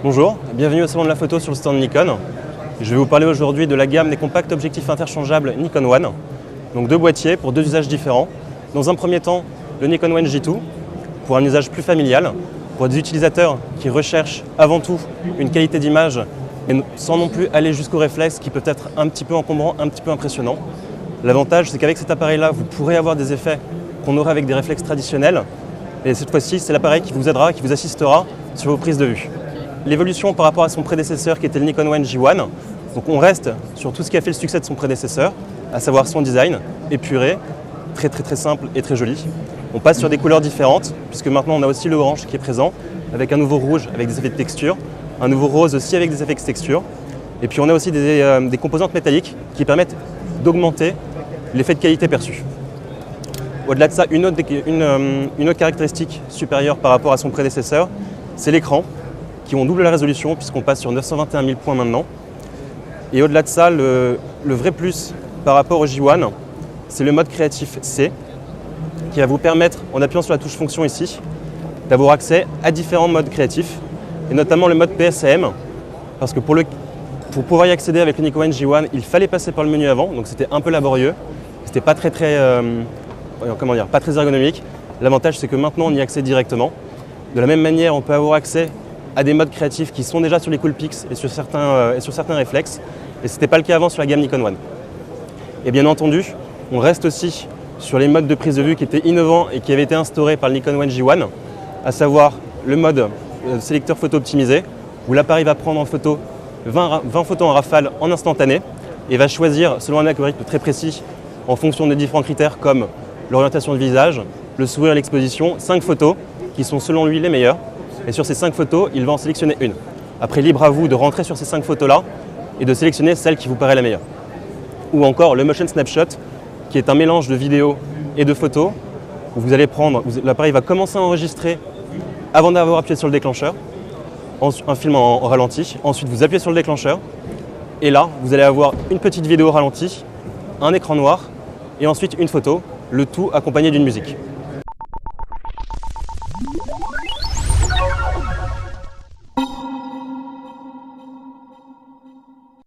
Bonjour, bienvenue au salon de la photo sur le stand Nikon. Je vais vous parler aujourd'hui de la gamme des compacts objectifs interchangeables Nikon One. Donc deux boîtiers pour deux usages différents. Dans un premier temps, le Nikon One J2 pour un usage plus familial, pour des utilisateurs qui recherchent avant tout une qualité d'image et sans non plus aller jusqu'au réflexe qui peut être un petit peu encombrant, un petit peu impressionnant. L'avantage, c'est qu'avec cet appareil-là, vous pourrez avoir des effets qu'on aurait avec des réflexes traditionnels. Et cette fois-ci, c'est l'appareil qui vous aidera, qui vous assistera sur vos prises de vue. L'évolution par rapport à son prédécesseur qui était le Nikon One J1, donc on reste sur tout ce qui a fait le succès de son prédécesseur, à savoir son design épuré, très simple et très joli. On passe sur des couleurs différentes, puisque maintenant on a aussi le orange qui est présent, avec un nouveau rouge avec des effets de texture, un nouveau rose aussi avec des effets de texture, et puis on a aussi des composantes métalliques qui permettent d'augmenter l'effet de qualité perçu. Au-delà de ça, une autre caractéristique supérieure par rapport à son prédécesseur, c'est l'écran, qui ont double la résolution puisqu'on passe sur 921 000 points maintenant. Et au-delà de ça, le vrai plus par rapport au J1, c'est le mode créatif C, qui va vous permettre, en appuyant sur la touche fonction ici, d'avoir accès à différents modes créatifs, et notamment le mode PSAM, parce que pour pouvoir y accéder avec le Nikon One J1, il fallait passer par le menu avant, donc c'était un peu laborieux, c'était pas très ergonomique. L'avantage, c'est que maintenant on y accède directement. De la même manière, on peut avoir accès à des modes créatifs qui sont déjà sur les Coolpix et sur certains réflexes, et ce n'était pas le cas avant sur la gamme Nikon One. Et bien entendu, on reste aussi sur les modes de prise de vue qui étaient innovants et qui avaient été instaurés par le Nikon One J1, à savoir le mode sélecteur photo optimisé, où l'appareil va prendre en photo 20 photos en rafale en instantané et va choisir, selon un algorithme très précis, en fonction de différents critères comme l'orientation de visage, le sourire et l'exposition, 5 photos qui sont selon lui les meilleures. Et sur ces 5 photos, il va en sélectionner une. Après, libre à vous de rentrer sur ces 5 photos-là et de sélectionner celle qui vous paraît la meilleure. Ou encore le Motion Snapshot, qui est un mélange de vidéos et de photos, où vous allez prendre, l'appareil va commencer à enregistrer avant d'avoir appuyé sur le déclencheur, un film en ralenti. Ensuite, vous appuyez sur le déclencheur, et là, vous allez avoir une petite vidéo ralentie, un écran noir, et ensuite une photo, le tout accompagné d'une musique.